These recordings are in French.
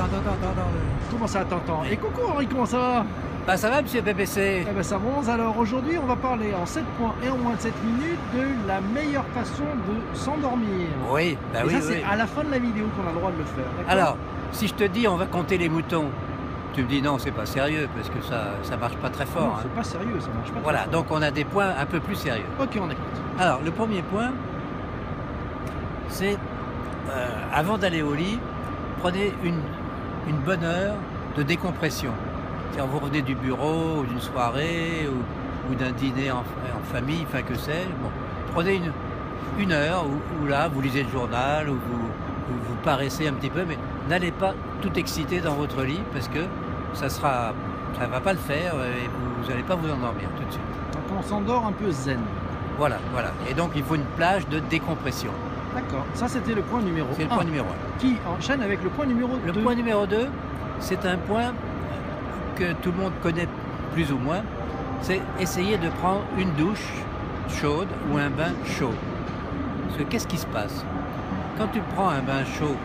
attends. Comment ça, attends. Et coucou Henri, comment ça va? Bah ça va monsieur PPC? Eh ben ça bronze. Alors aujourd'hui on va parler en 7 points et en moins de 7 minutes de la meilleure façon de s'endormir. Oui, bah et oui, ça oui. c'est à la fin de la vidéo qu'on a le droit de le faire. Alors, si je te dis on va compter les moutons, tu me dis non, c'est pas sérieux parce que ça marche pas très fort. Non, Hein. c'est pas sérieux, ça marche pas. Voilà, donc on a des points un peu plus sérieux. Ok, on écoute. Alors, le premier point, c'est avant d'aller au lit, prenez une bonne heure de décompression. C'est-à-dire vous revenez du bureau, ou d'une soirée, ou d'un dîner en famille, enfin que sais-je. Bon, prenez une heure où là, vous lisez le journal, ou vous paraissez un petit peu, mais n'allez pas tout exciter dans votre lit, parce que ça va pas le faire, et vous n'allez pas vous endormir tout de suite. Donc on s'endort un peu zen. Voilà. Et donc il faut une plage de décompression. D'accord, ça c'était le point numéro 1. C'est le point numéro 1. Qui enchaîne avec le point numéro 2. Le point numéro 2, c'est un point que tout le monde connaît plus ou moins, c'est essayer de prendre une douche chaude ou un bain chaud. Parce que qu'est-ce qui se passe? Quand tu prends un bain chaud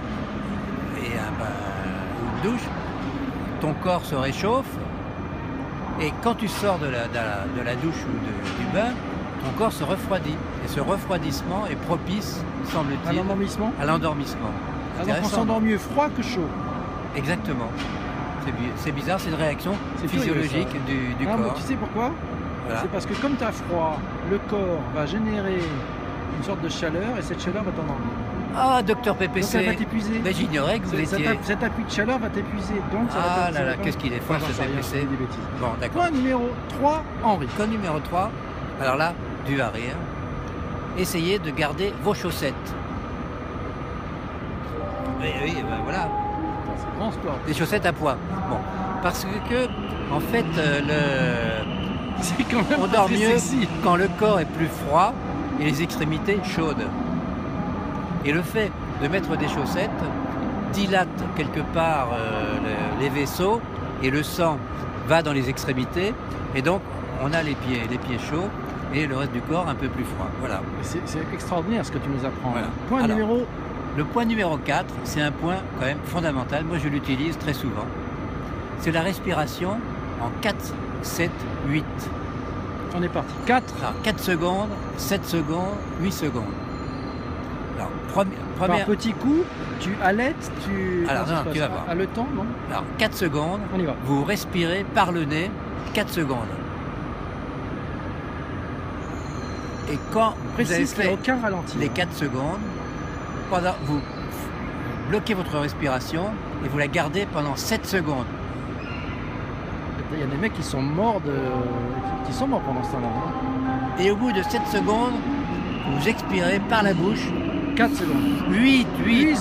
et une douche, ton corps se réchauffe, et quand tu sors de la douche ou du bain, ton corps se refroidit. Et ce refroidissement est propice, semble-t-il, à l'endormissement. Donc on s'endort mieux froid que chaud. Exactement. C'est bizarre, c'est une réaction physiologique du corps. Mais tu sais pourquoi? Voilà. C'est parce que comme tu as froid, le corps va générer une sorte de chaleur et cette chaleur va t'endormir. Ah, docteur PPC. Donc elle va t'épuiser. Mais j'ignorais que vous étiez... Cet appui de chaleur va t'épuiser. Donc ça là, qu'est-ce qu'il est fort ce PPC. Bon, d'accord. Point numéro 3, Henri. Point numéro 3, alors là, dû à rire. Essayez de garder vos chaussettes. Oui, ben voilà. C'est grand sport. Des chaussettes à poids. Bon, parce que en fait, on dort mieux quand le corps est plus froid et les extrémités chaudes. Et le fait de mettre des chaussettes dilate quelque part les vaisseaux et le sang va dans les extrémités et donc on a les pieds chauds et le reste du corps un peu plus froid. Voilà. C'est extraordinaire ce que tu nous apprends. Voilà. Numéro... Le point numéro 4, c'est un point quand même fondamental. Moi, je l'utilise très souvent. C'est la respiration en 4, 7, 8. On est parti. 4. Alors, 4 secondes, 7 secondes, 8 secondes. Alors, par petit coup, tu allaites, tu... Alors, non, tu vas voir. Le temps, non? Alors, 4 secondes, on y va. Vous respirez par le nez 4 secondes. Et quand vous avez fait aucun ralenti, les 4 secondes, vous bloquez votre respiration et vous la gardez pendant 7 secondes. Il y a des mecs qui sont morts pendant ce temps-là. Et au bout de 7 secondes, vous expirez par la bouche 4 secondes. 8,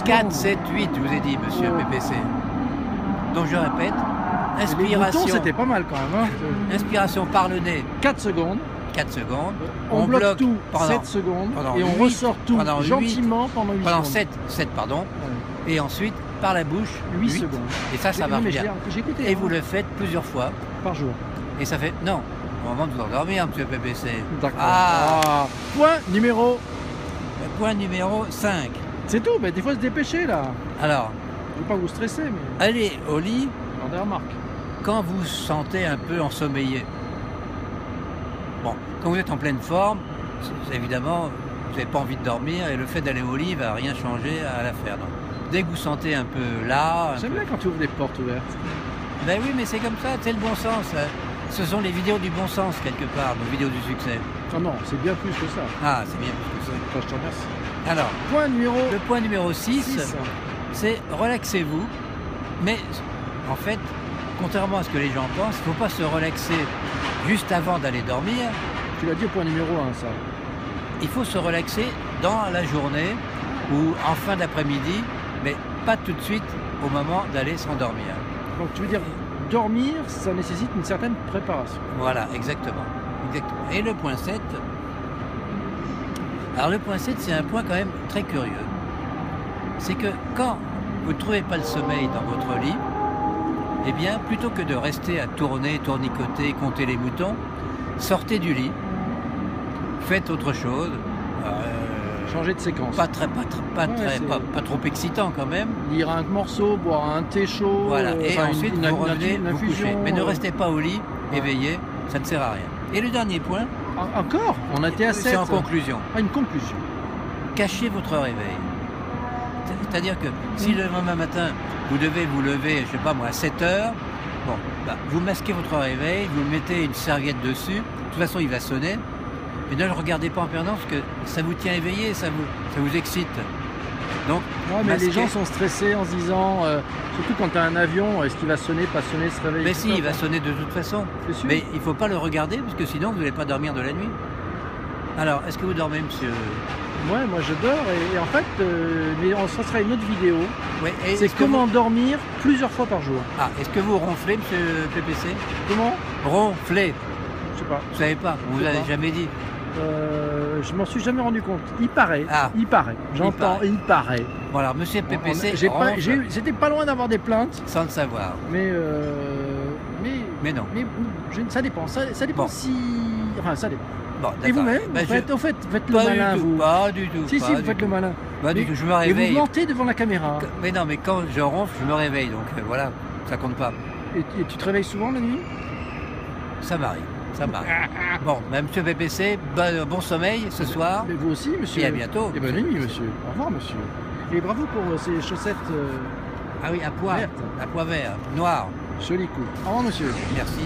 4, 7, 8, je vous ai dit, monsieur PPC. Donc je répète, inspiration. C'était pas mal quand même. Hein. Inspiration par le nez. 4 secondes. 4 secondes. On bloque tout pendant 7 secondes et on ressort tout gentiment pendant 8 secondes. 7, pardon. Ouais. Et ensuite, par la bouche, 8 secondes. Et ça marche bien. Et vous le faites plusieurs fois. Par jour. Et ça fait... Non, au moment de vous endormir, monsieur PPC. D'accord. Point numéro 5. C'est tout, mais des fois se dépêcher là. Alors, je ne veux pas vous stresser, mais... Allez au lit. J'en ai remarqué. Quand vous sentez un peu ensommeillé. Bon, quand vous êtes en pleine forme, évidemment, vous n'avez pas envie de dormir et le fait d'aller au lit ne va rien changer à l'affaire. Dès que vous sentez un peu là... J'aime bien quand tu ouvres des portes ouvertes. Ben oui, mais c'est comme ça, c'est le bon sens. Ce sont les vidéos du bon sens, quelque part, nos vidéos du succès. Ah non, c'est bien plus que ça. Ah, c'est bien plus que ça. Enfin, je te remercie. Alors, le point numéro 6, c'est relaxez-vous. Mais en fait, contrairement à ce que les gens pensent, il ne faut pas se relaxer juste avant d'aller dormir. Tu l'as dit au point numéro 1, ça. Il faut se relaxer dans la journée ou en fin d'après-midi, mais pas tout de suite au moment d'aller s'endormir. Donc tu veux dire, dormir, ça nécessite une certaine préparation. Voilà, exactement. Et le point 7, alors le point 7, c'est un point quand même très curieux. C'est que quand vous ne trouvez pas le sommeil dans votre lit, eh bien, plutôt que de rester à tourner, tournicoter, compter les moutons, sortez du lit, faites autre chose, Changer de séquence. Pas trop excitant quand même. Lire un morceau, boire un thé chaud. Voilà. Et ensuite vous revenez une vous infusion, coucher. Mais ne restez pas au lit, éveillé, ça ne sert à rien. Et le dernier point, encore, on était à 7. c'est en conclusion. Ah, une conclusion. Cachez votre réveil. C'est-à-dire que si le lendemain matin, vous devez vous lever, je sais pas moi, à 7 heures, bon, bah, vous masquez votre réveil, vous mettez une serviette dessus, de toute façon il va sonner, mais ne le regardez pas en permanence parce que ça vous tient éveillé, ça vous excite. Donc, ouais, mais les gens sont stressés en se disant, surtout quand tu as un avion, est-ce qu'il va sonner, pas sonner, se réveiller? Mais si, il va sonner de toute façon. Mais il ne faut pas le regarder parce que sinon vous n'allez pas dormir de la nuit. Alors, est-ce que vous dormez, monsieur? Ouais, moi je dors et en fait, mais ça sera une autre vidéo. Ouais, c'est comment dormir plusieurs fois par jour. Ah, est-ce que vous ronflez, monsieur PPC? Comment? Ronflez. Je sais pas. Vous savez pas, on vous l'avez jamais dit. Je m'en suis jamais rendu compte. Il paraît. Ah. Il paraît. J'entends. Il paraît. Bon alors, monsieur PPC, c'était pas loin d'avoir des plaintes. Sans le savoir. Mais non. Mais ça dépend. Ça dépend si. Enfin, ça dépend. Bon, et vous-même, faites le malin, vous. Pas du tout. Si, vous faites le malin. Pas du tout, je me réveille. Et vous mentez devant la caméra. Mais non, mais quand je ronfle, je me réveille, donc voilà, ça compte pas. Et tu te réveilles souvent la nuit? Ça m'arrive. Bon, monsieur PPC, bon sommeil ce soir. Mais vous aussi, monsieur. Et à bientôt. Et bonne nuit, monsieur. Au revoir, monsieur. Et bravo pour ces chaussettes. Ah oui, à pois vert, noir. Joli coup. Au revoir, monsieur. Merci.